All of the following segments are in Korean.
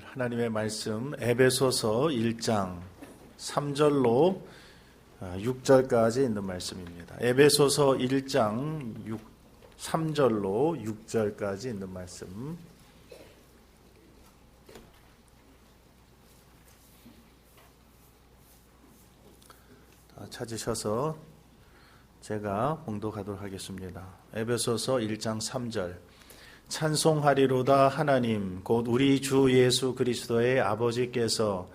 하나님의 말씀 에베소서 1장 3절로 6절까지 있는 말씀입니다. 에베소서 1장 3절로 6절까지 있는 말씀. 찾으셔서 제가 봉독하도록 하겠습니다. 에베소서 1장 3절. 찬송하리로다 하나님 곧 우리 주 예수 그리스도의 아버지께서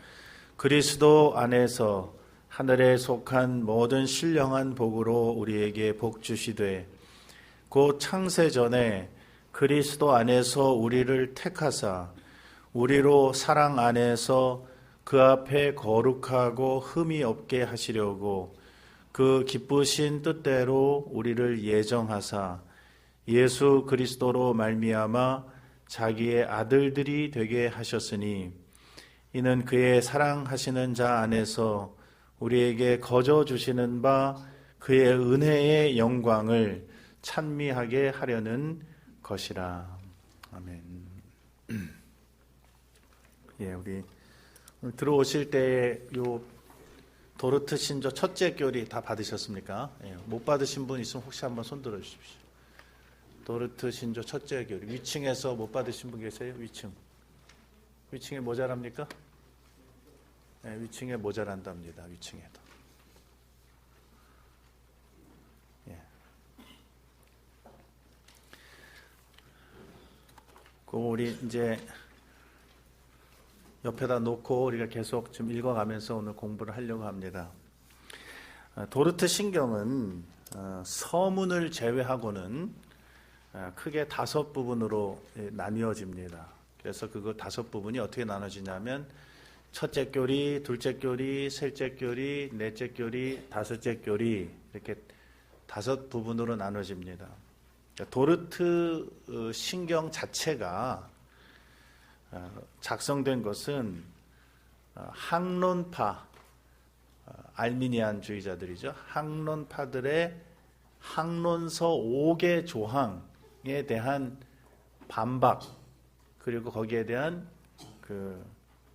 그리스도 안에서 하늘에 속한 모든 신령한 복으로 우리에게 복 주시되 곧 창세 전에 그리스도 안에서 우리를 택하사 우리로 사랑 안에서 그 앞에 거룩하고 흠이 없게 하시려고 그 기쁘신 뜻대로 우리를 예정하사 예수 그리스도로 말미암아 자기의 아들들이 되게 하셨으니 이는 그의 사랑하시는 자 안에서 우리에게 거저 주시는 바 그의 은혜의 영광을 찬미하게 하려는 것이라. 아멘. 예, 우리 오늘 들어오실 때 요 도르트 신조 첫째 교리 다 받으셨습니까? 예, 못 받으신 분 있으면 혹시 한번 손 들어 주십시오. 도르트 신조 첫째 교리 위층에서 못 받으신 분 계세요? 위층에 모자랍니까? 네, 위층에 모자란답니다. 위층에도. 예. 그 우리 이제 옆에다 놓고 우리가 계속 좀 읽어가면서 오늘 공부를 하려고 합니다. 도르트 신경은 서문을 제외하고는 크게 5부분으로 나뉘어집니다. 그래서 그 5부분이 어떻게 나눠지냐면 첫째 교리, 둘째 교리, 셋째 교리, 넷째 교리, 다섯째 교리 이렇게 5부분으로 나눠집니다. 도르트 신경 자체가 작성된 것은 학론파, 알미니안주의자들이죠. 학론파들의 학론서 5개 조항에 대한 반박, 그리고 거기에 대한 그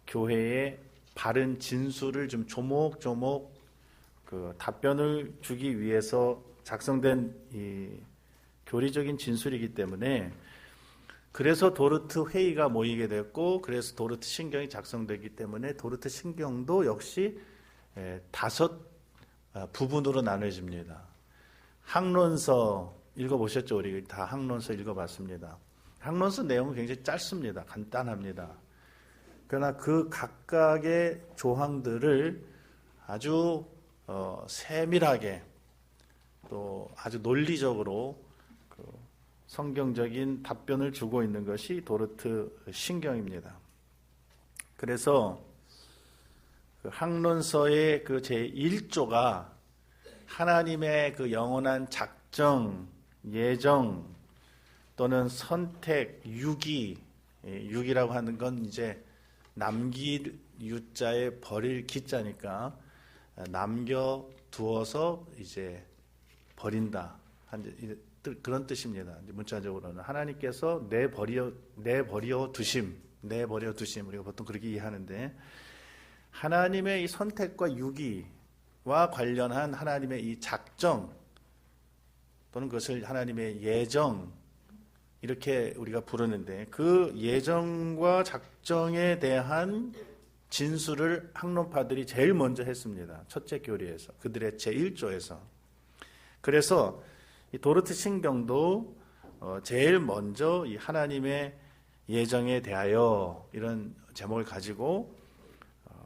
교회의 바른 진술을 좀 조목조목 그 답변을 주기 위해서 작성된 이 교리적인 진술이기 때문에 그래서 도르트 회의가 모이게 됐고 그래서 도르트 신경이 작성되기 때문에 도르트 신경도 역시 5 부분으로 나눠집니다. 학론서 읽어보셨죠? 우리 다 학론서 읽어봤습니다. 학론서 내용은 굉장히 짧습니다. 간단합니다. 그러나 그 각각의 조항들을 아주 세밀하게 또 아주 논리적으로 그 성경적인 답변을 주고 있는 것이 도르트 신경입니다. 그래서 그 학론서의 그 제1조가 하나님의 그 영원한 작정, 예정 또는 선택, 유기라고 하는 건 이제 남길 유자에 버릴 기자니까 남겨두어서 이제 버린다. 그런 뜻입니다. 문자적으로는 하나님께서 내버려 두심 우리가 보통 그렇게 이해하는데 하나님의 이 선택과 유기와 관련한 하나님의 이 작정 또는 그것을 하나님의 예정 이렇게 우리가 부르는데 그 예정과 작정에 대한 진술을 학론파들이 제일 먼저 했습니다. 첫째 교리에서 그들의 제1조에서. 그래서 이 도르트 신경도 제일 먼저 이 하나님의 예정에 대하여 이런 제목을 가지고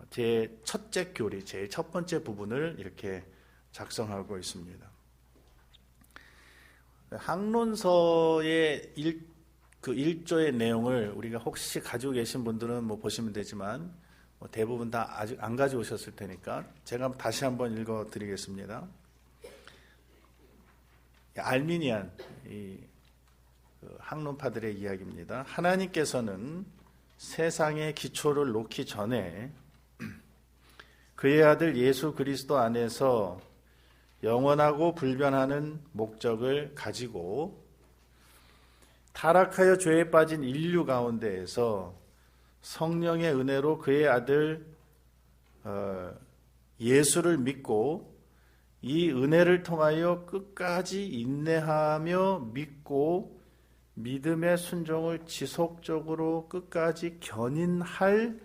제 첫째 교리, 제일 첫 번째 부분을 이렇게 작성하고 있습니다. 학론서의 그 1조의 내용을 우리가 혹시 가지고 계신 분들은 뭐 보시면 되지만 대부분 다 아직 안 가져오셨을 테니까 제가 다시 한번 읽어드리겠습니다. 알미니안 그 학론파들의 이야기입니다. 하나님께서는 세상의 기초를 놓기 전에 그의 아들 예수 그리스도 안에서 영원하고 불변하는 목적을 가지고 타락하여 죄에 빠진 인류 가운데에서 성령의 은혜로 그의 아들 예수를 믿고 이 은혜를 통하여 끝까지 인내하며 믿고 믿음의 순종을 지속적으로 끝까지 견인할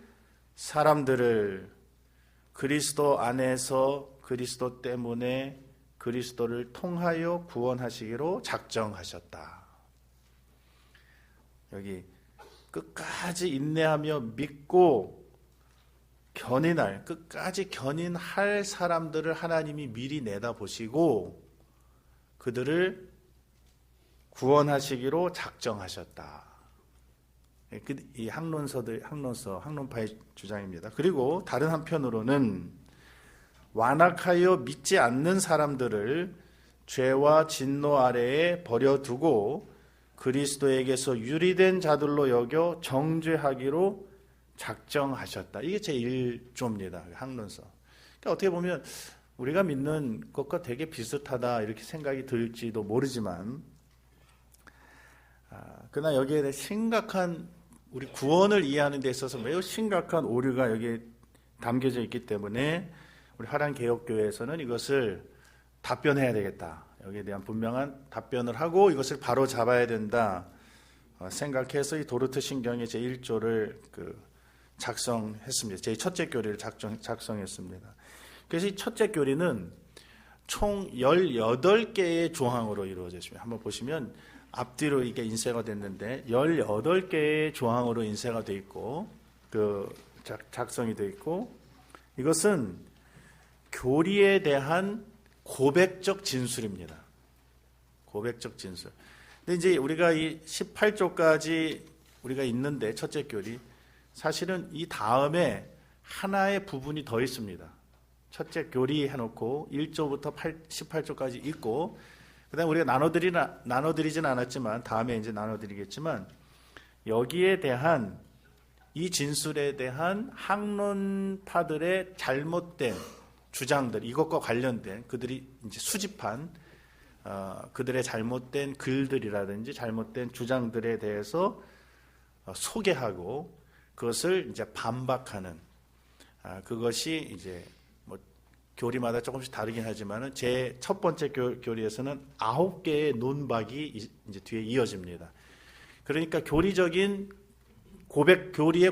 사람들을 그리스도 안에서 그리스도 때문에 그리스도를 통하여 구원하시기로 작정하셨다. 여기 끝까지 인내하며 믿고 끝까지 견인할 사람들을 하나님이 미리 내다보시고 그들을 구원하시기로 작정하셨다. 이 학론파의 주장입니다. 그리고 다른 한편으로는 완악하여 믿지 않는 사람들을 죄와 진노 아래에 버려두고 그리스도에게서 유리된 자들로 여겨 정죄하기로 작정하셨다. 이게 제1조입니다. 학론서. 그러니까 어떻게 보면 우리가 믿는 것과 되게 비슷하다 이렇게 생각이 들지도 모르지만 그러나 여기에 대해 심각한 우리 구원을 이해하는 데 있어서 매우 심각한 오류가 여기에 담겨져 있기 때문에 우리 화랑개혁교회에서는 이것을 답변해야 되겠다. 여기에 대한 분명한 답변을 하고 이것을 바로 잡아야 된다 생각해서 이 도르트 신경의 제1조를 작성했습니다. 제 첫째 교리를 작성했습니다. 그래서 이 첫째 교리는 총 18개의 조항으로 이루어져 있습니다. 한번 보시면 앞뒤로 이게 인쇄가 됐는데 18개의 조항으로 인쇄가 되어 있고 작성이 되어 있고 이것은 교리에 대한 고백적 진술입니다. 고백적 진술. 근데 이제 우리가 이 18조까지 우리가 있는데 첫째 교리 사실은 이 다음에 하나의 부분이 더 있습니다. 첫째 교리 해놓고 1조부터 18조까지 있고 그다음에 우리가 나눠드리진 않았지만 다음에 이제 나눠드리겠지만 여기에 대한 이 진술에 대한 학론파들의 잘못된 주장들 이것과 관련된 그들이 이제 수집한 그들의 잘못된 글들이라든지 잘못된 주장들에 대해서 소개하고 그것을 이제 반박하는 그것이 이제 뭐 교리마다 조금씩 다르긴 하지만은 제 첫 번째 교리에서는 9개의 논박이 이제 뒤에 이어집니다. 그러니까 교리의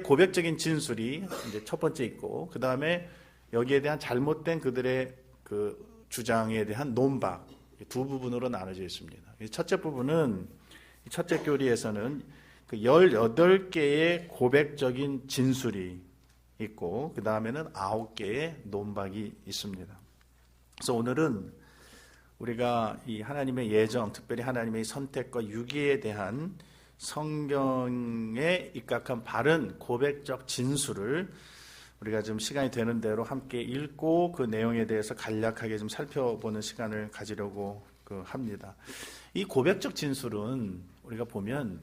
고백적인 진술이 이제 첫 번째 있고 그 다음에 여기에 대한 잘못된 그들의 그 주장에 대한 논박 두 부분으로 나눠져 있습니다. 첫째 부분은 첫째 교리에서는 그 18개의 고백적인 진술이 있고 그 다음에는 9개의 논박이 있습니다. 그래서 오늘은 우리가 이 하나님의 예정, 특별히 하나님의 선택과 유기에 대한 성경에 입각한 바른 고백적 진술을 우리가 좀 시간이 되는 대로 함께 읽고 그 내용에 대해서 간략하게 좀 살펴보는 시간을 가지려고 합니다. 이 고백적 진술은 우리가 보면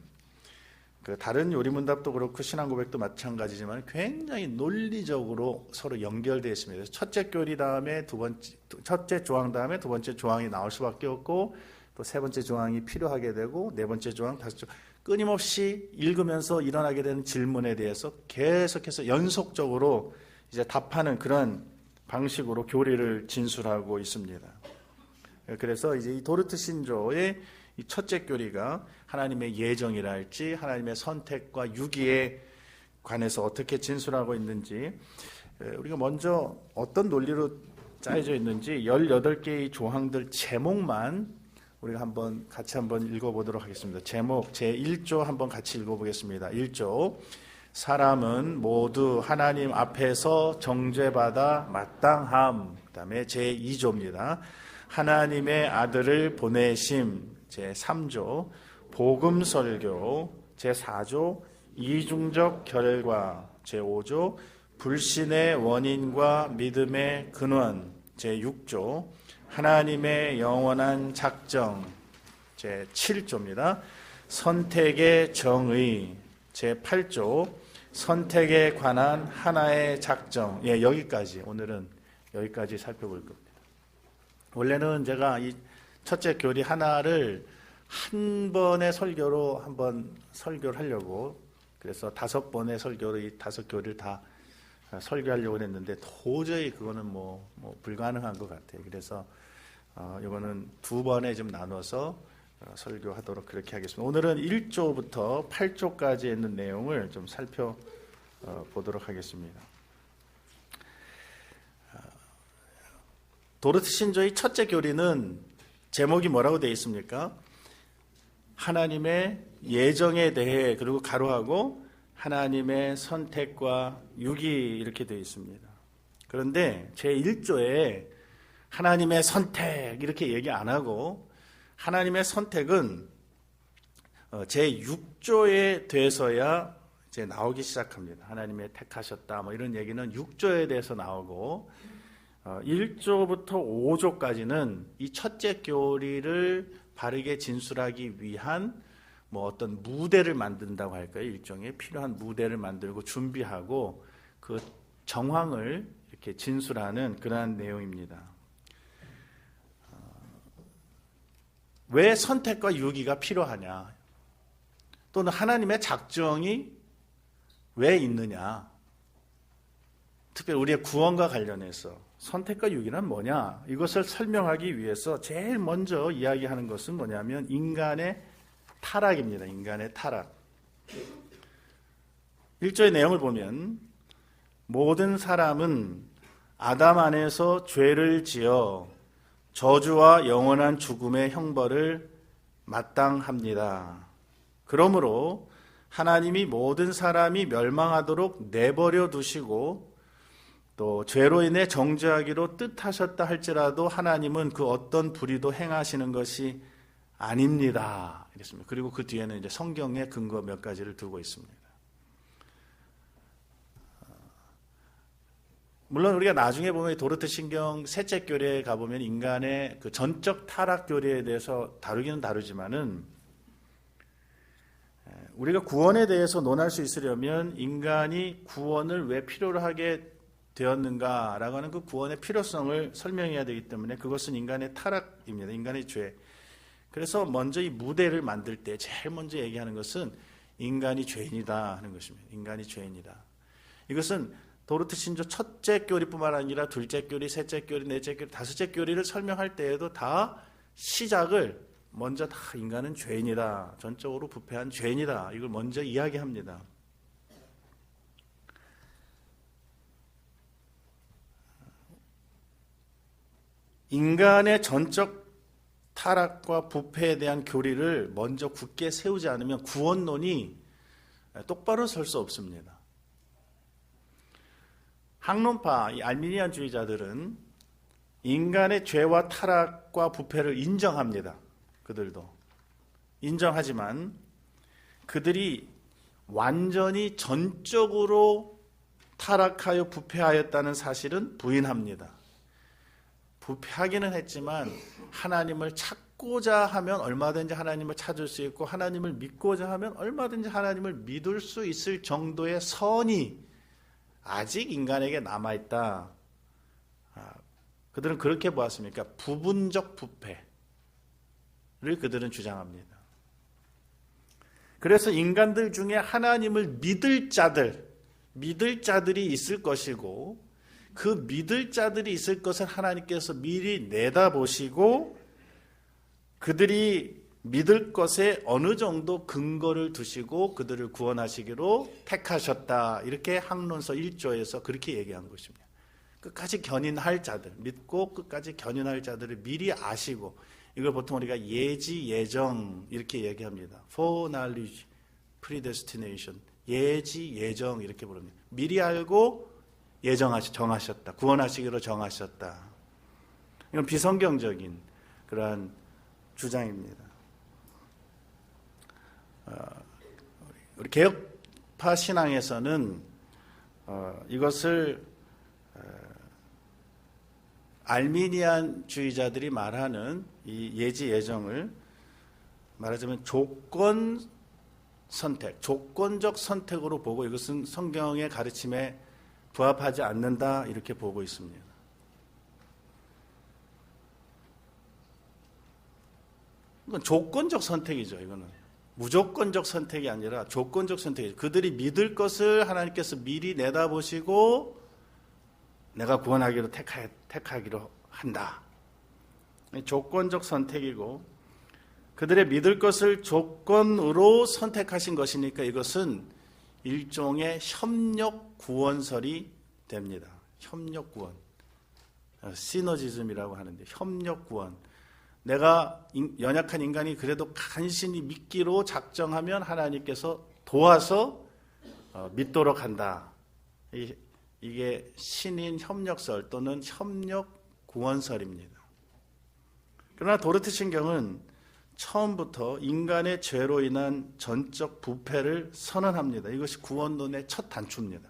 다른 요리문답도 그렇고 신앙고백도 마찬가지지만 굉장히 논리적으로 서로 연결되어 있습니다. 첫째 교리 다음에 첫째 조항 다음에 두 번째 조항이 나올 수밖에 없고 또 세 번째 조항이 필요하게 되고 네 번째 조항, 다섯 조항 끊임없이 읽으면서 일어나게 되는 질문에 대해서 계속해서 연속적으로 이제 답하는 그런 방식으로 교리를 진술하고 있습니다. 그래서 이제 이 도르트 신조의 이 첫째 교리가 하나님의 예정이랄지 하나님의 선택과 유기에 관해서 어떻게 진술하고 있는지 우리가 먼저 어떤 논리로 짜여져 있는지 18개의 조항들 제목만 우리가 같이 한번 읽어보도록 하겠습니다. 제목 제1조 한번 같이 읽어보겠습니다. 1조 사람은 모두 하나님 앞에서 정죄받아 마땅함. 그 다음에 제2조입니다. 하나님의 아들을 보내심. 제3조 복음설교. 제4조 이중적 결과. 제5조 불신의 원인과 믿음의 근원. 제6조 하나님의 영원한 작정. 제7조입니다. 선택의 정의. 제8조 선택에 관한 하나의 작정. 여기까지 오늘은 여기까지 살펴볼 겁니다. 원래는 제가 이 첫째 교리 하나를 한 번의 설교로 한번 설교를 하려고 그래서 5번의 설교를 이 5교리를 다 설교하려고 했는데 도저히 그거는 뭐 불가능한 것 같아요. 그래서 이거는 2번에 좀 나눠서 설교하도록 그렇게 하겠습니다. 오늘은 1조부터 8조까지 있는 내용을 좀 살펴보도록 하겠습니다. 도르트 신조의 첫째 교리는 제목이 뭐라고 되어 있습니까? 하나님의 예정에 대해, 그리고 가로하고 하나님의 선택과 유기 이렇게 되어 있습니다. 그런데 제1조에 하나님의 선택 이렇게 얘기 안 하고 하나님의 선택은 제6조에 돼서야 이제 나오기 시작합니다. 하나님의 택하셨다 뭐 이런 얘기는 6조에 대해서 나오고 1조부터 5조까지는 이 첫째 교리를 바르게 진술하기 위한 뭐 어떤 무대를 만든다고 할까요? 일종의 필요한 무대를 만들고 준비하고 그 정황을 이렇게 진술하는 그러한 내용입니다. 왜 선택과 유기가 필요하냐? 또는 하나님의 작정이 왜 있느냐? 특별히 우리의 구원과 관련해서 선택과 유기는 뭐냐? 이것을 설명하기 위해서 제일 먼저 이야기하는 것은 뭐냐면 인간의 타락입니다. 인간의 타락. 1조의 내용을 보면 모든 사람은 아담 안에서 죄를 지어 저주와 영원한 죽음의 형벌을 마땅합니다. 그러므로 하나님이 모든 사람이 멸망하도록 내버려 두시고 또 죄로 인해 정죄하기로 뜻하셨다 할지라도 하나님은 그 어떤 불의도 행하시는 것이 아닙니다. 이랬습니다. 그리고 그 뒤에는 이제 성경의 근거 몇 가지를 두고 있습니다. 물론 우리가 나중에 보면 도르트 신경 셋째 교리에 가보면 인간의 그 전적 타락 교리에 대해서 다루기는 다루지만은 우리가 구원에 대해서 논할 수 있으려면 인간이 구원을 왜 필요로 하게 되었는가라고 하는 그 구원의 필요성을 설명해야 되기 때문에 그것은 인간의 타락입니다. 인간의 죄. 그래서 먼저 이 무대를 만들 때 제일 먼저 얘기하는 것은 인간이 죄인이다 하는 것입니다. 인간이 죄인이다. 이것은 도르트 신조 첫째 교리뿐만 아니라 둘째 교리, 셋째 교리, 넷째 교리, 다섯째 교리를 설명할 때에도 다 시작을 먼저 다 인간은 죄인이다. 전적으로 부패한 죄인이다. 이걸 먼저 이야기합니다. 인간의 전적 타락과 부패에 대한 교리를 먼저 굳게 세우지 않으면 구원론이 똑바로 설 수 없습니다. 학론파, 이 알미니안주의자들은 인간의 죄와 타락과 부패를 인정합니다. 그들도 인정하지만 그들이 완전히 전적으로 타락하여 부패하였다는 사실은 부인합니다. 부패하기는 했지만 하나님을 찾고자 하면 얼마든지 하나님을 찾을 수 있고 하나님을 믿고자 하면 얼마든지 하나님을 믿을 수 있을 정도의 선이 아직 인간에게 남아있다. 그들은 그렇게 보았습니까? 부분적 부패를 그들은 주장합니다. 그래서 인간들 중에 하나님을 믿을 자들이 있을 것이고 그 믿을 자들이 있을 것을 하나님께서 미리 내다보시고 그들이 믿을 것에 어느 정도 근거를 두시고 그들을 구원하시기로 택하셨다. 이렇게 학론서 1조에서 그렇게 얘기한 것입니다. 끝까지 견인할 자들, 믿고 끝까지 견인할 자들을 미리 아시고 이걸 보통 우리가 예지, 예정 이렇게 얘기합니다. Foreknowledge, predestination, 예지, 예정 이렇게 부릅니다. 미리 알고 정하셨다. 구원하시기로 정하셨다. 이건 비성경적인 그러한 주장입니다. 우리 개혁파 신앙에서는 이것을 알미니안주의자들이 말하는 이 예지 예정을 말하자면 조건적 선택으로 보고 이것은 성경의 가르침에 부합하지 않는다 이렇게 보고 있습니다. 이건 조건적 선택이죠. 이거는 무조건적 선택이 아니라 조건적 선택이죠. 그들이 믿을 것을 하나님께서 미리 내다보시고 내가 구원하기로 택하기로 한다. 조건적 선택이고 그들의 믿을 것을 조건으로 선택하신 것이니까 이것은 일종의 협력 구원설이 됩니다. 협력 구원. 시너지즘이라고 하는데 협력 구원. 내가 연약한 인간이 그래도 간신히 믿기로 작정하면 하나님께서 도와서 믿도록 한다. 이게 신인 협력설 또는 협력 구원설입니다. 그러나 도르트 신경은 처음부터 인간의 죄로 인한 전적 부패를 선언합니다. 이것이 구원론의 첫 단추입니다.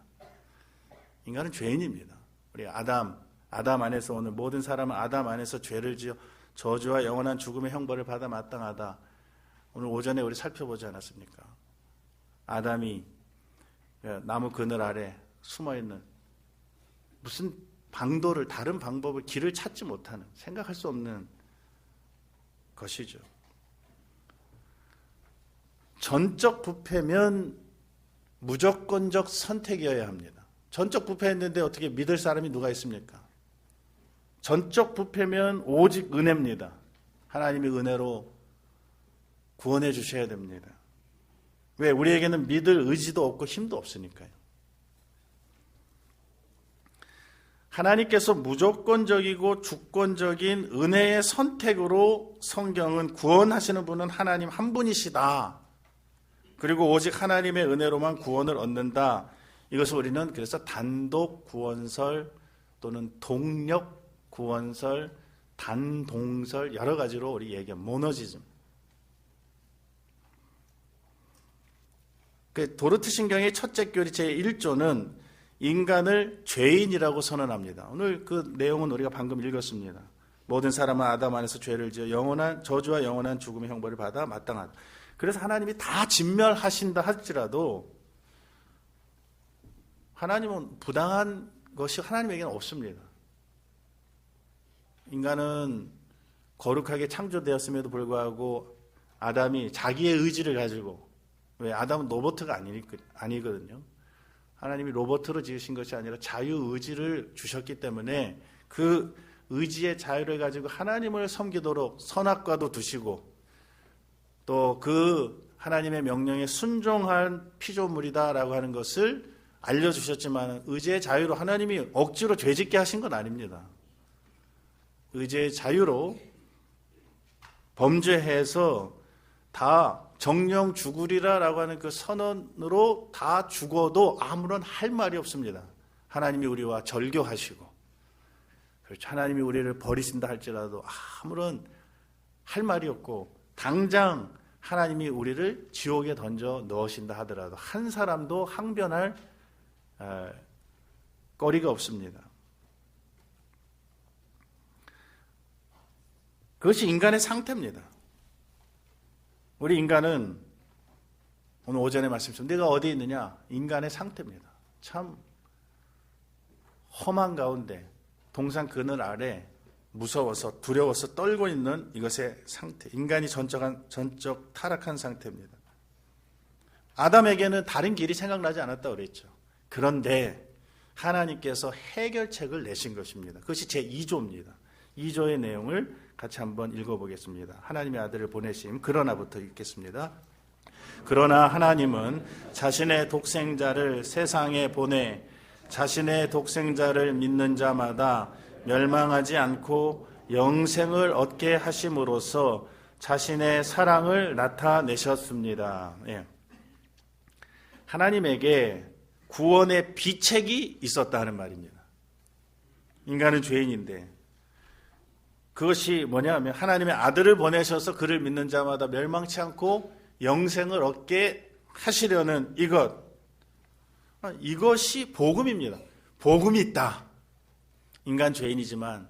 인간은 죄인입니다. 우리 아담 안에서 오늘 모든 사람은 아담 안에서 죄를 지어 저주와 영원한 죽음의 형벌을 받아 마땅하다. 오늘 오전에 우리 살펴보지 않았습니까? 아담이 나무 그늘 아래 숨어있는 무슨 방도를 다른 방법을 길을 찾지 못하는 생각할 수 없는 것이죠. 전적 부패면 무조건적 선택이어야 합니다. 전적 부패했는데 어떻게 믿을 사람이 누가 있습니까? 전적 부패면 오직 은혜입니다. 하나님이 은혜로 구원해 주셔야 됩니다. 왜? 우리에게는 믿을 의지도 없고 힘도 없으니까요. 하나님께서 무조건적이고 주권적인 은혜의 선택으로 성경은 구원하시는 분은 하나님 한 분이시다. 그리고 오직 하나님의 은혜로만 구원을 얻는다. 이것을 우리는 그래서 단독 구원설 또는 동력 구원설, 단동설 여러 가지로 우리 얘기한 모노지즘. 도르트 신경의 첫째 교리 제1조는 인간을 죄인이라고 선언합니다. 오늘 그 내용은 우리가 방금 읽었습니다. 모든 사람은 아담 안에서 죄를 지어 영원한 저주와 영원한 죽음의 형벌을 받아 마땅하다. 그래서 하나님이 다 진멸하신다 할지라도 하나님은 부당한 것이 하나님에게는 없습니다. 인간은 거룩하게 창조되었음에도 불구하고 아담이 자기의 의지를 가지고, 왜? 아담은 로봇가 아니거든요. 하나님이 로봇으로 지으신 것이 아니라 자유의지를 주셨기 때문에 그 의지의 자유를 가지고 하나님을 섬기도록 선악과도 두시고 또 그 하나님의 명령에 순종한 피조물이다라고 하는 것을 알려주셨지만 의지의 자유로 하나님이 억지로 죄짓게 하신 건 아닙니다. 의지의 자유로 범죄해서 다 정령 죽으리라라고 하는 그 선언으로 다 죽어도 아무런 할 말이 없습니다. 하나님이 우리와 절교하시고, 그렇죠. 하나님이 우리를 버리신다 할지라도 아무런 할 말이 없고, 당장 하나님이 우리를 지옥에 던져 넣으신다 하더라도 한 사람도 항변할 거리가 없습니다. 그것이 인간의 상태입니다. 우리 인간은 오늘 오전에 말씀드렸죠. 내가 어디 있느냐? 인간의 상태입니다. 참 험한 가운데 동산 그늘 아래 무서워서 두려워서 떨고 있는 이것의 상태. 인간이 전적 타락한 상태입니다. 아담에게는 다른 길이 생각나지 않았다고 그랬죠. 그런데 하나님께서 해결책을 내신 것입니다. 그것이 제2조입니다. 2조의 내용을 같이 한번 읽어보겠습니다. 하나님의 아들을 보내심. 그러나부터 읽겠습니다. 그러나 하나님은 자신의 독생자를 세상에 보내 자신의 독생자를 믿는 자마다 멸망하지 않고 영생을 얻게 하심으로써 자신의 사랑을 나타내셨습니다. 예. 하나님에게 구원의 비책이 있었다는 말입니다. 인간은 죄인인데 그것이 뭐냐 하면 하나님의 아들을 보내셔서 그를 믿는 자마다 멸망치 않고 영생을 얻게 하시려는 이것이 복음입니다. 복음이 있다. 인간 죄인이지만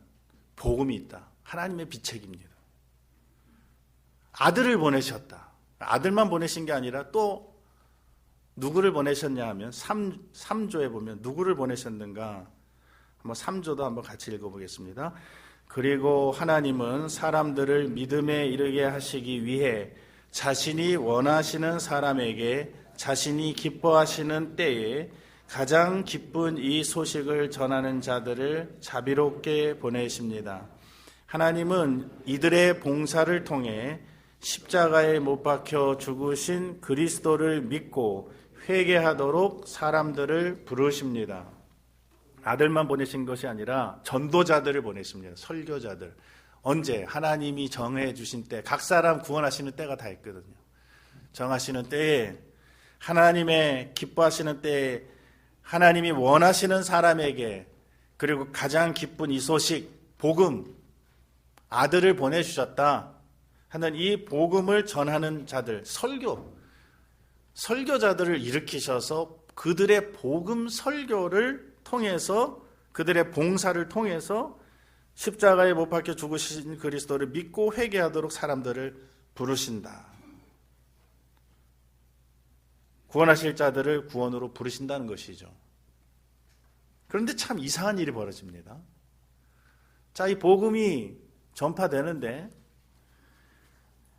복음이 있다. 하나님의 비책입니다. 아들을 보내셨다. 아들만 보내신 게 아니라 또 누구를 보내셨냐 하면 3조에 보면 누구를 보내셨는가 한번 3조도 한번 같이 읽어보겠습니다. 그리고 하나님은 사람들을 믿음에 이르게 하시기 위해 자신이 원하시는 사람에게 자신이 기뻐하시는 때에 가장 기쁜 이 소식을 전하는 자들을 자비롭게 보내십니다. 하나님은 이들의 봉사를 통해 십자가에 못 박혀 죽으신 그리스도를 믿고 회개하도록 사람들을 부르십니다. 아들만 보내신 것이 아니라 전도자들을 보내십니다. 설교자들. 언제? 하나님이 정해 주신 때, 각 사람 구원하시는 때가 다 있거든요. 정하시는 때에, 하나님의 기뻐하시는 때에, 하나님이 원하시는 사람에게, 그리고 가장 기쁜 이 소식, 복음, 아들을 보내주셨다 하는 이 복음을 전하는 자들, 설교자들을 일으키셔서 그들의 복음 설교를 통해서, 그들의 봉사를 통해서 십자가에 못 박혀 죽으신 그리스도를 믿고 회개하도록 사람들을 부르신다. 구원하실 자들을 구원으로 부르신다는 것이죠. 그런데 참 이상한 일이 벌어집니다. 자, 이 복음이 전파되는데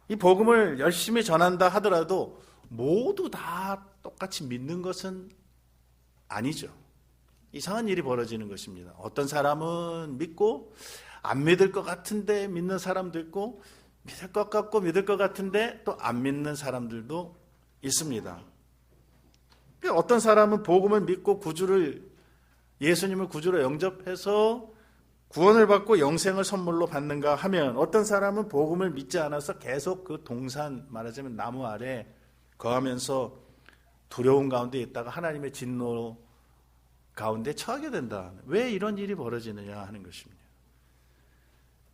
이 복음을 열심히 전한다 하더라도 모두 다 똑같이 믿는 것은 아니죠. 이상한 일이 벌어지는 것입니다. 어떤 사람은 믿고 안 믿을 것 같은데 믿는 사람도 있고, 믿을 것 같고 믿을 것 같은데 또 안 믿는 사람들도 있습니다. 어떤 사람은 복음을 믿고 예수님을 구주로 영접해서 구원을 받고 영생을 선물로 받는가 하면, 어떤 사람은 복음을 믿지 않아서 계속 그 동산, 말하자면 나무 아래 거하면서 두려움 가운데 있다가 하나님의 진노 가운데 처하게 된다. 왜 이런 일이 벌어지느냐 하는 것입니다.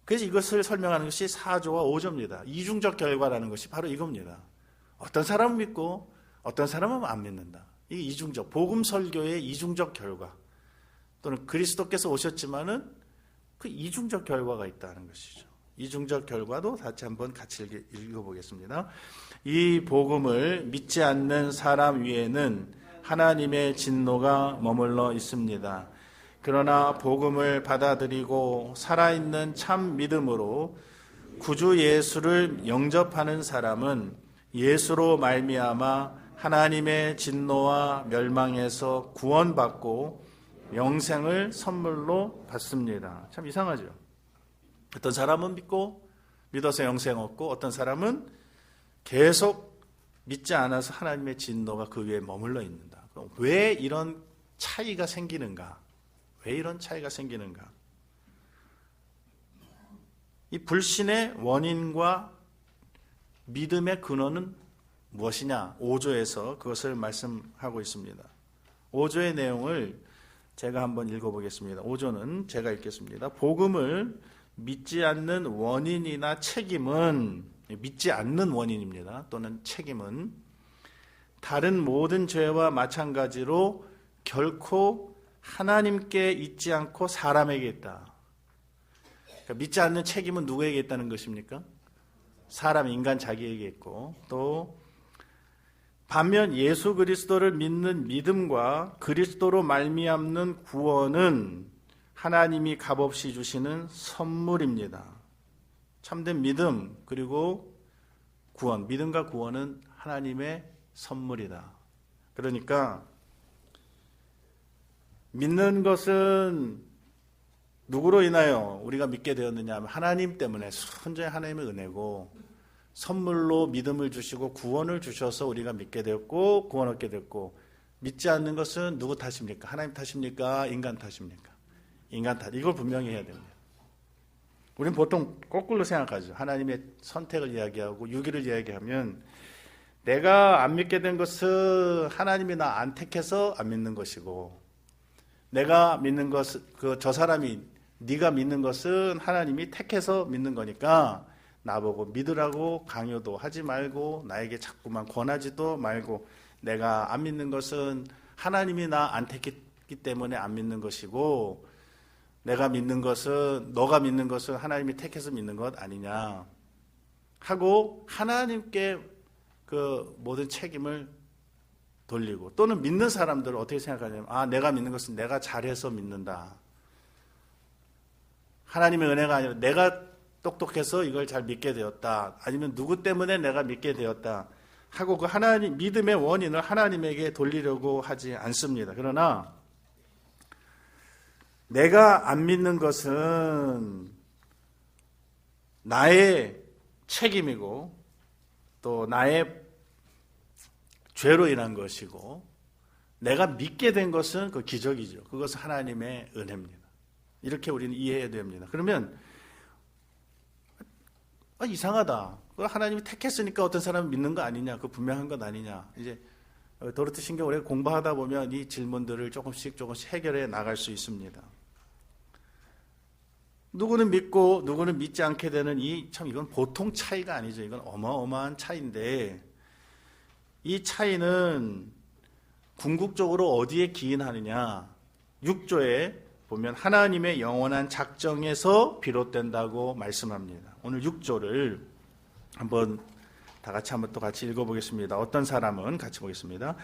그래서 이것을 설명하는 것이 4조와 5조입니다. 이중적 결과라는 것이 바로 이겁니다. 어떤 사람은 믿고 어떤 사람은 안 믿는다. 이 이중적, 복음 설교의 이중적 결과, 또는 그리스도께서 오셨지만은 그 이중적 결과가 있다는 것이죠. 이중적 결과도 같이 한번 읽어보겠습니다. 이 복음을 믿지 않는 사람 위에는 하나님의 진노가 머물러 있습니다. 그러나 복음을 받아들이고 살아있는 참 믿음으로 구주 예수를 영접하는 사람은 예수로 말미암아 하나님의 진노와 멸망에서 구원받고 영생을 선물로 받습니다. 참 이상하죠. 어떤 사람은 믿어서 영생 얻고, 어떤 사람은 계속 믿지 않아서 하나님의 진노가 그 위에 머물러 있는다. 그럼 왜 이런 차이가 생기는가? 왜 이런 차이가 생기는가? 이 불신의 원인과 믿음의 근원은 무엇이냐? 5조에서 그것을 말씀하고 있습니다. 5조의 내용을 제가 한번 읽어보겠습니다. 5조는 제가 읽겠습니다. 복음을 믿지 않는 원인이나 책임은, 믿지 않는 원인입니다. 또는 책임은 다른 모든 죄와 마찬가지로 결코 하나님께 있지 않고 사람에게 있다. 그러니까 믿지 않는 책임은 누구에게 있다는 것입니까? 사람, 인간 자기에게 있고, 또 반면 예수 그리스도를 믿는 믿음과 그리스도로 말미암는 구원은 하나님이 값없이 주시는 선물입니다. 참된 믿음, 그리고 구원, 믿음과 구원은 하나님의 선물이다. 그러니까 믿는 것은 누구로 인하여 우리가 믿게 되었느냐 하면 하나님 때문에, 순전히 하나님의 은혜고, 선물로 믿음을 주시고 구원을 주셔서 우리가 믿게 되었고 구원 얻게 됐고, 믿지 않는 것은 누구 탓입니까? 하나님 탓입니까? 인간 탓입니까? 인간 탓. 이걸 분명히 해야 됩니다. 우리는 보통 거꾸로 생각하죠. 하나님의 선택을 이야기하고 유기를 이야기하면, 내가 안 믿게 된 것은 하나님이 나 안 택해서 안 믿는 것이고, 내가 믿는 것은 저 사람이, 네가 믿는 것은 하나님이 택해서 믿는 거니까 나보고 믿으라고 강요도 하지 말고 나에게 자꾸만 권하지도 말고, 내가 안 믿는 것은 하나님이 나 안 택했기 때문에 안 믿는 것이고, 내가 믿는 것은, 너가 믿는 것은 하나님이 택해서 믿는 것 아니냐 하고 하나님께 그 모든 책임을 돌리고, 또는 믿는 사람들을 어떻게 생각하냐면, 내가 믿는 것은 내가 잘해서 믿는다. 하나님의 은혜가 아니라 내가 똑똑해서 이걸 잘 믿게 되었다. 아니면 누구 때문에 내가 믿게 되었다. 하고 그 하나님, 믿음의 원인을 하나님에게 돌리려고 하지 않습니다. 그러나 내가 안 믿는 것은 나의 책임이고 또 나의 죄로 인한 것이고 내가 믿게 된 것은 그 기적이죠. 그것은 하나님의 은혜입니다. 이렇게 우리는 이해해야 됩니다. 그러면 이상하다. 하나님이 택했으니까 어떤 사람은 믿는 거 아니냐? 그 분명한 것 아니냐? 이제 도르트 신경 우리가 공부하다 보면 이 질문들을 조금씩 해결해 나갈 수 있습니다. 누구는 믿고 누구는 믿지 않게 되는 이건 보통 차이가 아니죠. 이건 어마어마한 차이인데 이 차이는 궁극적으로 어디에 기인하느냐? 6조에 보면 하나님의 영원한 작정에서 비롯된다고 말씀합니다. 오늘 6조를 한번 다 같이 읽어보겠습니다. 어떤 사람은 같이 보겠습니다.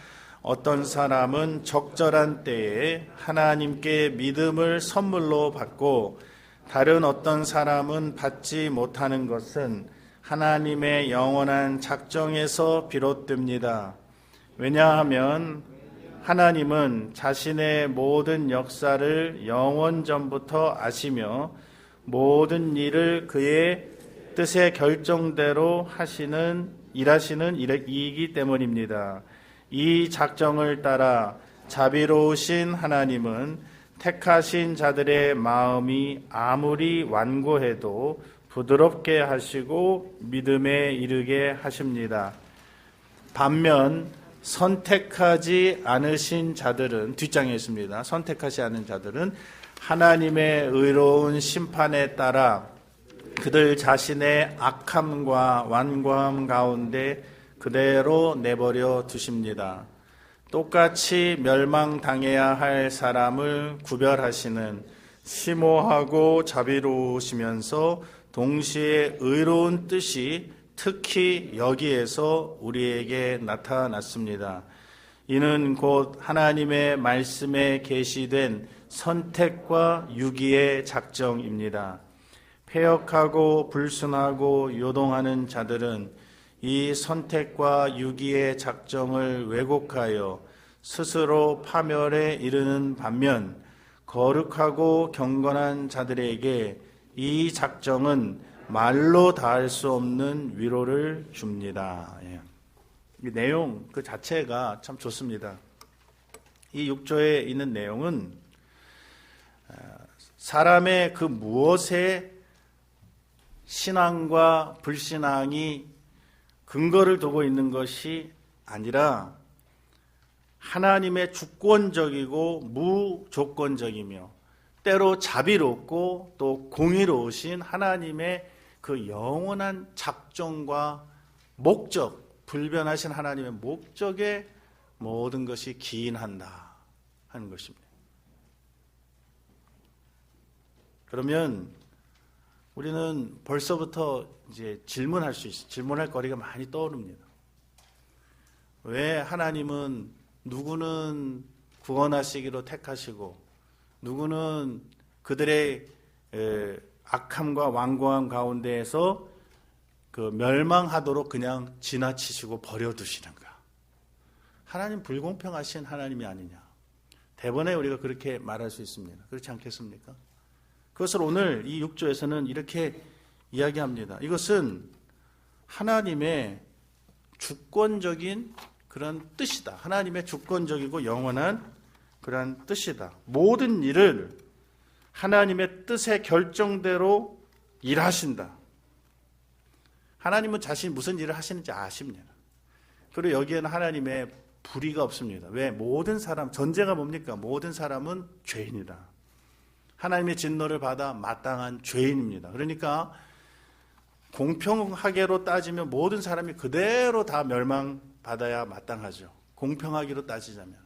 어떤 사람은 적절한 때에 하나님께 믿음을 선물로 받고 다른 어떤 사람은 받지 못하는 것은 하나님의 영원한 작정에서 비롯됩니다. 왜냐하면 하나님은 자신의 모든 역사를 영원전부터 아시며 모든 일을 그의 뜻의 결정대로 일하시는 이이기 때문입니다. 이 작정을 따라 자비로우신 하나님은 택하신 자들의 마음이 아무리 완고해도 부드럽게 하시고 믿음에 이르게 하십니다. 반면 선택하지 않으신 자들은 뒷장에 있습니다. 선택하지 않은 자들은 하나님의 의로운 심판에 따라 그들 자신의 악함과 완고함 가운데 그대로 내버려 두십니다. 똑같이 멸망당해야 할 사람을 구별하시는 심오하고 자비로우시면서 동시에 의로운 뜻이 특히 여기에서 우리에게 나타났습니다. 이는 곧 하나님의 말씀에 계시된 선택과 유기의 작정입니다. 패역하고 불순하고 요동하는 자들은 이 선택과 유기의 작정을 왜곡하여 스스로 파멸에 이르는 반면 거룩하고 경건한 자들에게 이 작정은 말로 다할 수 없는 위로를 줍니다. 이 내용 그 자체가 참 좋습니다. 이 6조에 있는 내용은 사람의 그 무엇에 신앙과 불신앙이 근거를 두고 있는 것이 아니라 하나님의 주권적이고 무조건적이며 때로 자비롭고 또 공의로우신 하나님의 그 영원한 작정과 목적, 불변하신 하나님의 목적에 모든 것이 기인한다 하는 것입니다. 그러면 우리는 벌써부터 이제 질문할 수 있어요. 질문할 거리가 많이 떠오릅니다. 왜 하나님은 누구는 구원하시기로 택하시고 누구는 그들의 악함과 완고함 가운데에서 그 멸망하도록 그냥 지나치시고 버려두시는가? 하나님 불공평하신 하나님이 아니냐? 대번에 우리가 그렇게 말할 수 있습니다. 그렇지 않겠습니까? 그것을 오늘 이 6조에서는 이렇게 이야기합니다. 이것은 하나님의 주권적인 그런 뜻이다. 하나님의 주권적이고 영원한 그런 뜻이다. 모든 일을 하나님의 뜻의 결정대로 일하신다. 하나님은 자신이 무슨 일을 하시는지 아십니다. 그리고 여기에는 하나님의 불의가 없습니다. 왜? 모든 사람, 전제가 뭡니까? 모든 사람은 죄인이다. 하나님의 진노를 받아 마땅한 죄인입니다. 그러니까 공평하게로 따지면 모든 사람이 그대로 다 멸망받아야 마땅하죠. 공평하기로 따지자면.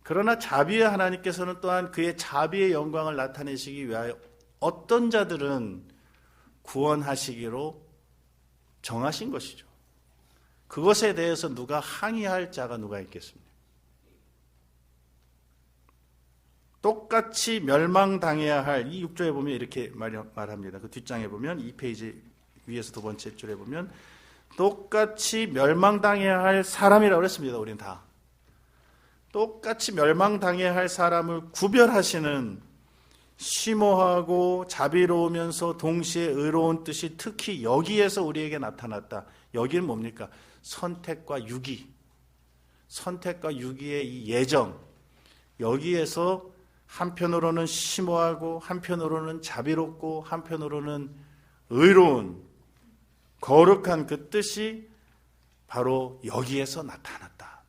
그러나 자비의 하나님께서는 또한 그의 자비의 영광을 나타내시기 위하여 어떤 자들은 구원하시기로 정하신 것이죠. 그것에 대해서 누가 항의할 자가 누가 있겠습니까? 똑같이 멸망당해야 할, 이 6조에 보면 이렇게 말합니다. 그 뒷장에 보면 2페이지 위에서 두 번째 줄에 보면 똑같이 멸망당해야 할 사람이라고 그랬습니다. 우리는 다 똑같이 멸망당해야 할 사람을 구별하시는 심오하고 자비로우면서 동시에 의로운 뜻이 특히 여기에서 우리에게 나타났다. 여기는 뭡니까? 선택과 유기, 선택과 유기의 이 예정, 여기에서 한편으로는 심오하고 한편으로는 자비롭고 한편으로는 의로운 거룩한 그 뜻이 바로 여기에서 나타났다.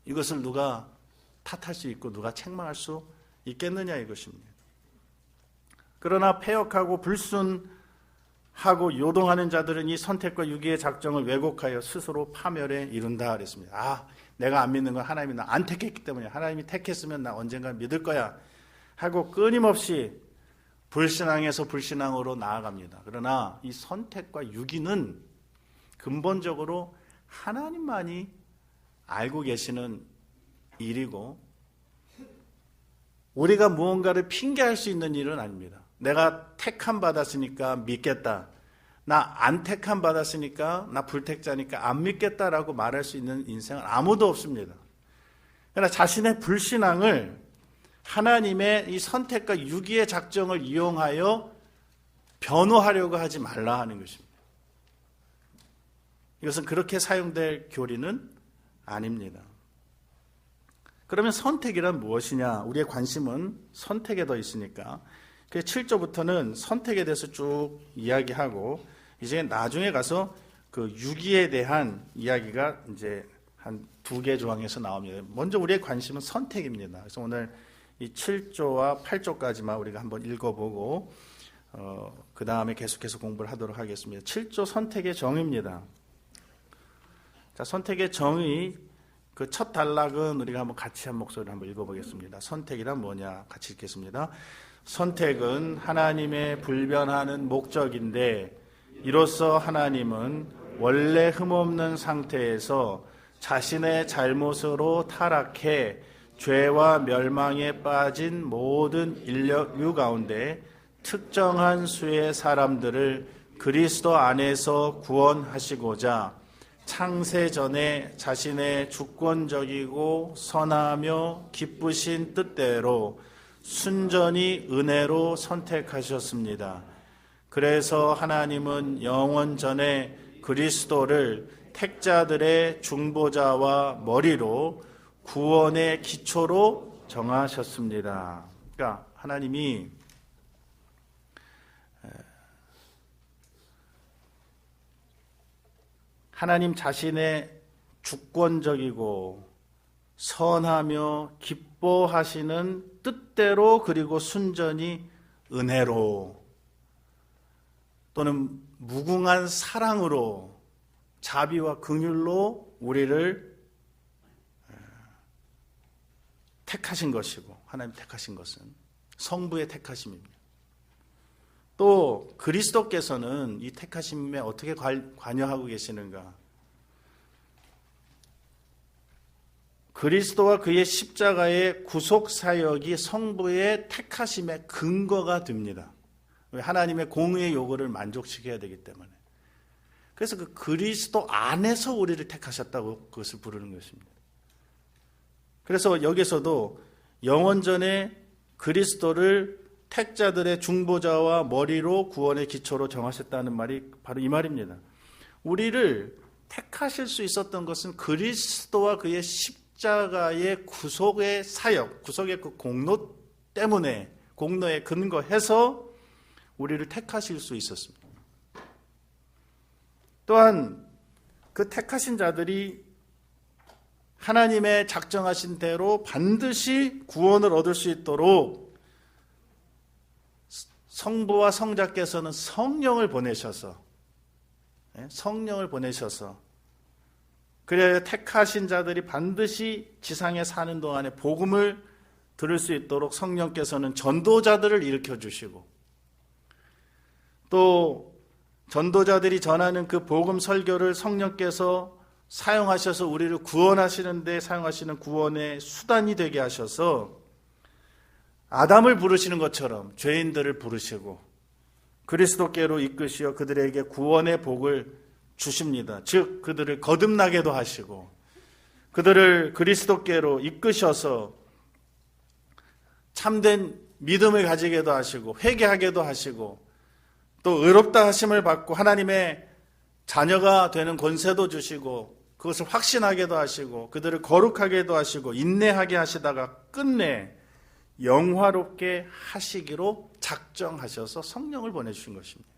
이것을 누가 탓할 수 있고 누가 책망할 수 있겠느냐 이것입니다. 그러나 패역하고 불순하고 요동하는 자들은 이 선택과 유기의 작정을 왜곡하여 스스로 파멸에 이른다 그랬습니다. 내가 안 믿는 건 하나님이 나 안 택했기 때문에, 하나님이 택했으면 나 언젠가 믿을 거야 하고 끊임없이 불신앙에서 불신앙으로 나아갑니다. 그러나 이 선택과 유기는 근본적으로 하나님만이 알고 계시는 일이고 우리가 무언가를 핑계할 수 있는 일은 아닙니다. 내가 택함 받았으니까 믿겠다, 나 안 택함 받았으니까, 나 불택자니까 안 믿겠다라고 말할 수 있는 인생은 아무도 없습니다. 그러나 자신의 불신앙을 하나님의 이 선택과 유기의 작정을 이용하여 변호하려고 하지 말라 하는 것입니다. 이것은 그렇게 사용될 교리는 아닙니다. 그러면 선택이란 무엇이냐? 우리의 관심은 선택에 더 있으니까. 그래서 7조부터는 선택에 대해서 쭉 이야기하고 이제 나중에 가서 그 유기에 대한 이야기가 이제 한 2개 조항에서 나옵니다. 먼저 우리의 관심은 선택입니다. 그래서 오늘 이 7조와 8조까지만 우리가 한번 읽어보고 그 다음에 계속해서 공부를 하도록 하겠습니다. 7조 선택의 정의입니다. 자, 선택의 정의, 그 첫 단락은 우리가 한번 같이 한 목소리로 한번 읽어보겠습니다. 선택이란 뭐냐? 같이 읽겠습니다. 선택은 하나님의 불변하는 목적인데 이로써 하나님은 원래 흠없는 상태에서 자신의 잘못으로 타락해 죄와 멸망에 빠진 모든 인류 가운데 특정한 수의 사람들을 그리스도 안에서 구원하시고자 창세전에 자신의 주권적이고 선하며 기쁘신 뜻대로 순전히 은혜로 선택하셨습니다. 그래서 하나님은 영원 전에 그리스도를 택자들의 중보자와 머리로 구원의 기초로 정하셨습니다. 그러니까 하나님이 하나님 자신의 주권적이고 선하며 기뻐하시는 뜻대로 그리고 순전히 은혜로 또는 무궁한 사랑으로 자비와 긍휼로 우리를 택하신 것이고 하나님 택하신 것은 성부의 택하심입니다. 또 그리스도께서는 이 택하심에 어떻게 관여하고 계시는가? 그리스도와 그의 십자가의 구속 사역이 성부의 택하심의 근거가 됩니다. 하나님의 공의의 요구를 만족시켜야 되기 때문에. 그래서 그 그리스도 안에서 우리를 택하셨다고 그것을 부르는 것입니다. 그래서 여기서도 영원전에 그리스도를 택자들의 중보자와 머리로 구원의 기초로 정하셨다는 말이 바로 이 말입니다. 우리를 택하실 수 있었던 것은 그리스도와 그의 십자가의 구속의 사역, 구속의 그 공로 때문에, 공로에 근거해서 우리를 택하실 수 있었습니다. 또한 그 택하신 자들이 하나님의 작정하신 대로 반드시 구원을 얻을 수 있도록 성부와 성자께서는 성령을 보내셔서 그래야 택하신 자들이 반드시 지상에 사는 동안에 복음을 들을 수 있도록 성령께서는 전도자들을 일으켜 주시고 또 전도자들이 전하는 그 복음 설교를 성령께서 사용하셔서 우리를 구원하시는 데 사용하시는 구원의 수단이 되게 하셔서 아담을 부르시는 것처럼 죄인들을 부르시고 그리스도께로 이끄시어 그들에게 구원의 복을 주십니다. 즉 그들을 거듭나게도 하시고 그들을 그리스도께로 이끄셔서 참된 믿음을 가지게도 하시고 회개하게도 하시고 또 의롭다 하심을 받고 하나님의 자녀가 되는 권세도 주시고 그것을 확신하게도 하시고 그들을 거룩하게도 하시고 인내하게 하시다가 끝내 영화롭게 하시기로 작정하셔서 성령을 보내주신 것입니다.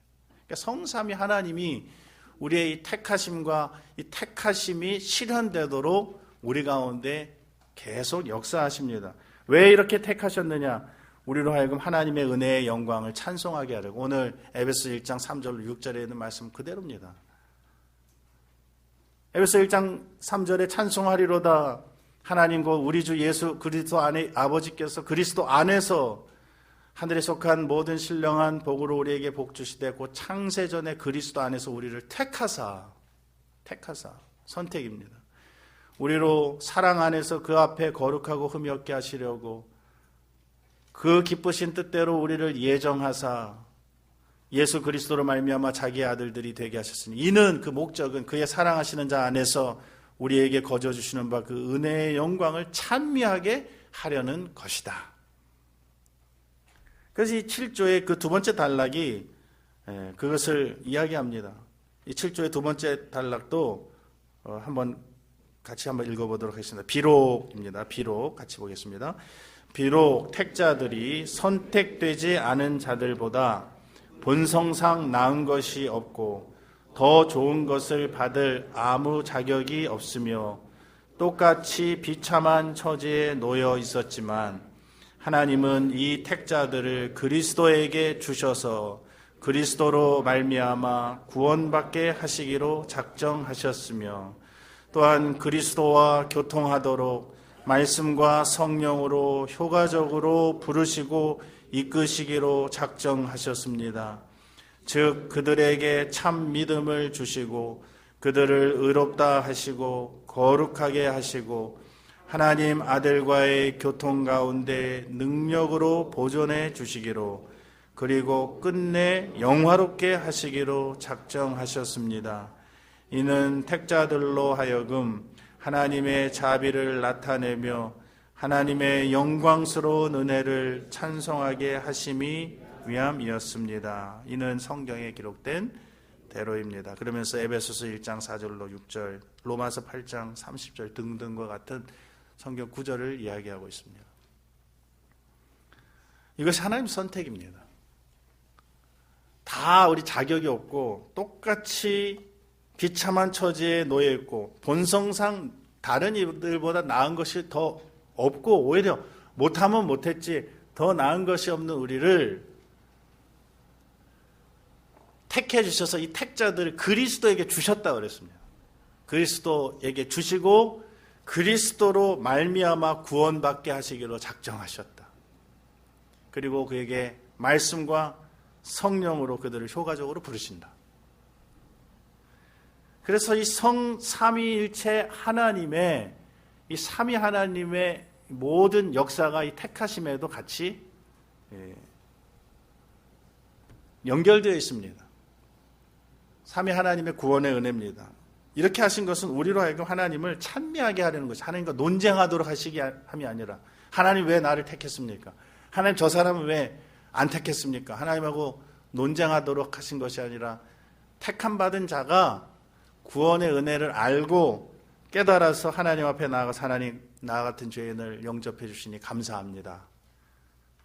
그러니까 성삼위 하나님이 우리의 이 택하심과 이 택하심이 실현되도록 우리 가운데 계속 역사하십니다. 왜 이렇게 택하셨느냐? 우리로 하여금 하나님의 은혜의 영광을 찬송하게 하려고. 오늘 에베소 1장 3절로 6절에 있는 말씀 그대로입니다. 에베소 1장 3절에 찬송하리로다 하나님과 우리 주 예수 그리스도 안에 아버지께서 그리스도 안에서 하늘에 속한 모든 신령한 복으로 우리에게 복 주시되 곧 창세전에 그리스도 안에서 우리를 택하사 선택입니다. 우리로 사랑 안에서 그 앞에 거룩하고 흠이 없게 하시려고 그 기쁘신 뜻대로 우리를 예정하사 예수 그리스도로 말미암아 자기의 아들들이 되게 하셨으니 이는 그 목적은 그의 사랑하시는 자 안에서 우리에게 거저 주시는 바 그 은혜의 영광을 찬미하게 하려는 것이다. 그래서 이 7조의 그 두 번째 단락이 그것을 이야기합니다. 이 7조의 두 번째 단락도 같이 한번 읽어보도록 하겠습니다. 비록입니다. 비록 같이 보겠습니다. 비록 택자들이 선택되지 않은 자들보다 본성상 나은 것이 없고 더 좋은 것을 받을 아무 자격이 없으며 똑같이 비참한 처지에 놓여 있었지만 하나님은 이 택자들을 그리스도에게 주셔서 그리스도로 말미암아 구원받게 하시기로 작정하셨으며 또한 그리스도와 교통하도록 말씀과 성령으로 효과적으로 부르시고 이끄시기로 작정하셨습니다. 즉 그들에게 참 믿음을 주시고 그들을 의롭다 하시고 거룩하게 하시고 하나님 아들과의 교통 가운데 능력으로 보존해 주시기로 그리고 끝내 영화롭게 하시기로 작정하셨습니다. 이는 택자들로 하여금 하나님의 자비를 나타내며 하나님의 영광스러운 은혜를 찬송하게 하심이 위함이었습니다. 이는 성경에 기록된 대로입니다. 그러면서 에베소서 1장 4절로 6절, 로마서 8장 30절 등등과 같은 성경 구절을 이야기하고 있습니다. 이것이 하나님 선택입니다. 다 우리 자격이 없고 똑같이 비참한 처지에 놓여 있고 본성상 다른 이들보다 나은 것이 더 없고 오히려 못하면 못했지 더 나은 것이 없는 우리를 택해 주셔서 이 택자들을 그리스도에게 주셨다고 그랬습니다. 그리스도에게 주시고 그리스도로 말미암아 구원받게 하시기로 작정하셨다. 그리고 그에게 말씀과 성령으로 그들을 효과적으로 부르신다. 그래서 이 삼위일체 하나님의 이 삼위 하나님의 모든 역사가 이 택하심에도 같이 연결되어 있습니다. 삼위 하나님의 구원의 은혜입니다. 이렇게 하신 것은 우리로 하여금 하나님을 찬미하게 하려는 것이 하나님과 논쟁하도록 하시기 함이 아니라 하나님 왜 나를 택했습니까? 하나님 저 사람은 왜 안 택했습니까? 하나님하고 논쟁하도록 하신 것이 아니라 택함 받은 자가 구원의 은혜를 알고 깨달아서 하나님 앞에 나아가서 하나님 나 같은 죄인을 영접해 주시니 감사합니다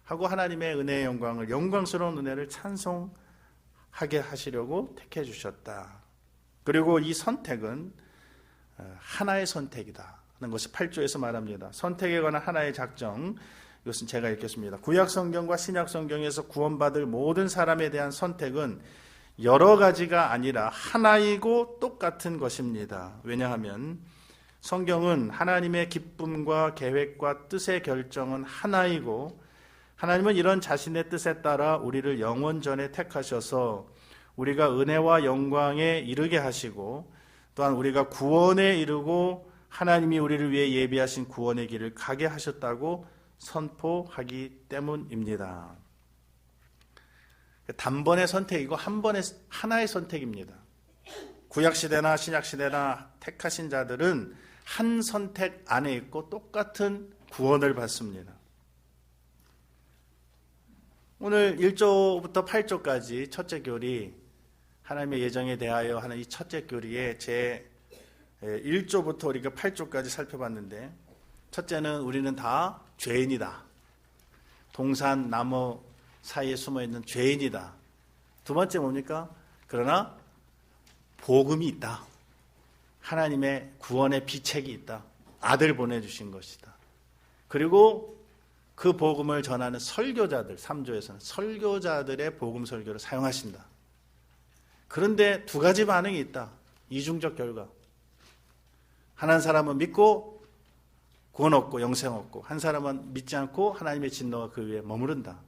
하고 하나님의 은혜의 영광을 영광스러운 은혜를 찬송하게 하시려고 택해 주셨다. 그리고 이 선택은 하나의 선택이다 하는 것이 8조에서 말합니다. 선택에 관한 하나의 작정, 이것은 제가 읽겠습니다. 구약 성경과 신약 성경에서 구원받을 모든 사람에 대한 선택은 여러 가지가 아니라 하나이고 똑같은 것입니다. 왜냐하면 성경은 하나님의 기쁨과 계획과 뜻의 결정은 하나이고 하나님은 이런 자신의 뜻에 따라 우리를 영원전에 택하셔서 우리가 은혜와 영광에 이르게 하시고 또한 우리가 구원에 이르고 하나님이 우리를 위해 예비하신 구원의 길을 가게 하셨다고 선포하기 때문입니다. 단번의 선택이고 한 번의 하나의 선택입니다. 구약시대나 신약시대나 택하신 자들은 한 선택 안에 있고 똑같은 구원을 받습니다. 오늘 1조부터 8조까지 첫째 교리, 하나님의 예정에 대하여 하는 이 첫째 교리에 제 1조부터 우리가 8조까지 살펴봤는데, 첫째는 우리는 다 죄인이다. 동산 나무 사이에 숨어있는 죄인이다. 두 번째 뭡니까? 그러나 복음이 있다. 하나님의 구원의 비책이 있다. 아들 보내주신 것이다. 그리고 그 복음을 전하는 설교자들, 3조에서는 설교자들의 복음 설교를 사용하신다. 그런데 두 가지 반응이 있다. 이중적 결과. 한 사람은 믿고 구원 얻고 영생 얻고, 한 사람은 믿지 않고 하나님의 진노가 그 위에 머무른다.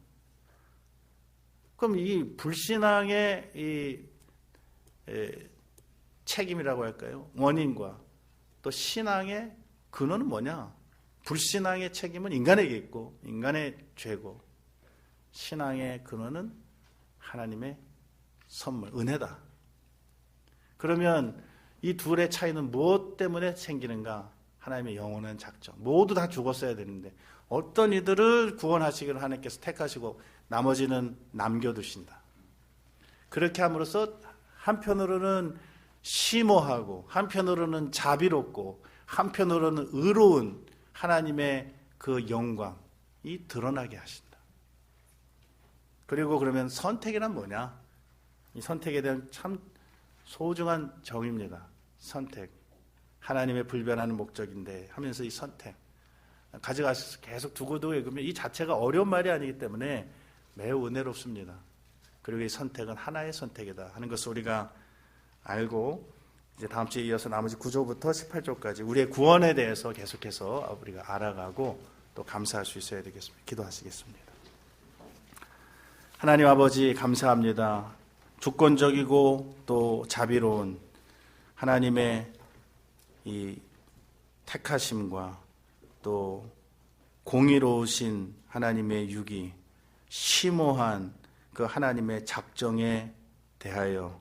그럼 이 불신앙의 이 책임이라고 할까요? 원인과 또 신앙의 근원은 뭐냐? 불신앙의 책임은 인간에게 있고 인간의 죄고, 신앙의 근원은 하나님의 선물, 은혜다. 그러면 이 둘의 차이는 무엇 때문에 생기는가? 하나님의 영원한 작정. 모두 다 죽었어야 되는데 어떤 이들을 구원하시기를 하나님께서 택하시고 나머지는 남겨두신다. 그렇게 함으로써 한편으로는 심오하고 한편으로는 자비롭고 한편으로는 의로운 하나님의 그 영광이 드러나게 하신다. 그리고 그러면 선택이란 뭐냐? 이 선택에 대한 참 소중한 정의입니다. 선택. 하나님의 불변하는 목적인데 하면서 이 선택. 가져가셔서 계속 두고두고 읽으면 이 자체가 어려운 말이 아니기 때문에 매우 은혜롭습니다. 그리고 이 선택은 하나의 선택이다 하는 것을 우리가 알고, 이제 다음 주에 이어서 나머지 9조부터 18조까지 우리의 구원에 대해서 계속해서 우리가 알아가고 또 감사할 수 있어야 되겠습니다. 기도하시겠습니다. 하나님 아버지, 감사합니다. 주권적이고 또 자비로운 하나님의 이 택하심과 또 공의로우신 하나님의 육이, 심오한 그 하나님의 작정에 대하여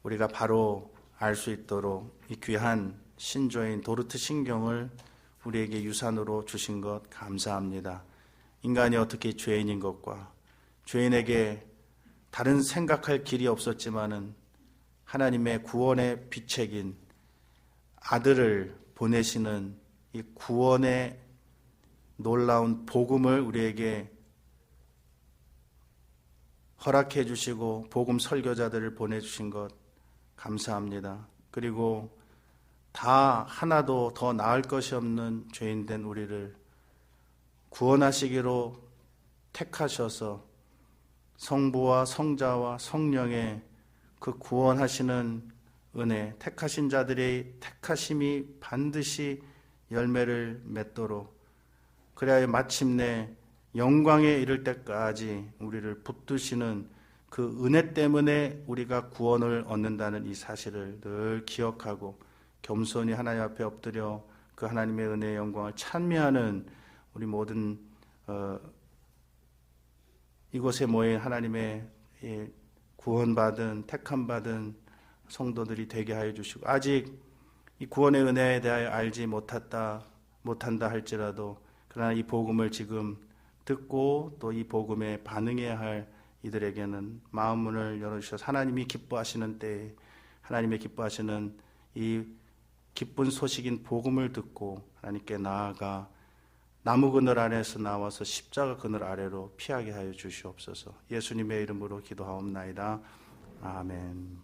우리가 바로 알 수 있도록 이 귀한 신조인 도르트 신경을 우리에게 유산으로 주신 것 감사합니다. 인간이 어떻게 죄인인 것과 죄인에게 다른 생각할 길이 없었지만은 하나님의 구원의 비책인 아들을 보내시는 이 구원의 놀라운 복음을 우리에게 허락해 주시고 복음 설교자들을 보내주신 것 감사합니다. 그리고 다 하나도 더 나을 것이 없는 죄인된 우리를 구원하시기로 택하셔서 성부와 성자와 성령의 그 구원하시는 은혜, 택하신 자들의 택하심이 반드시 열매를 맺도록, 그래야 마침내 영광에 이를 때까지 우리를 붙드시는 그 은혜 때문에 우리가 구원을 얻는다는 이 사실을 늘 기억하고 겸손히 하나님 앞에 엎드려 그 하나님의 은혜의 영광을 찬미하는 우리 모든 이곳에 모인 하나님의 구원받은 택함받은 성도들이 되게 하여 주시고, 아직 이 구원의 은혜에 대하여 알지 못한다 할지라도 그러나 이 복음을 지금 듣고 또 이 복음에 반응해야 할 이들에게는 마음 문을 열어주셔서 하나님이 기뻐하시는 때에 하나님의 기뻐하시는 이 기쁜 소식인 복음을 듣고 하나님께 나아가 나무 그늘 아래에서 나와서 십자가 그늘 아래로 피하게 하여 주시옵소서. 예수님의 이름으로 기도하옵나이다. 아멘.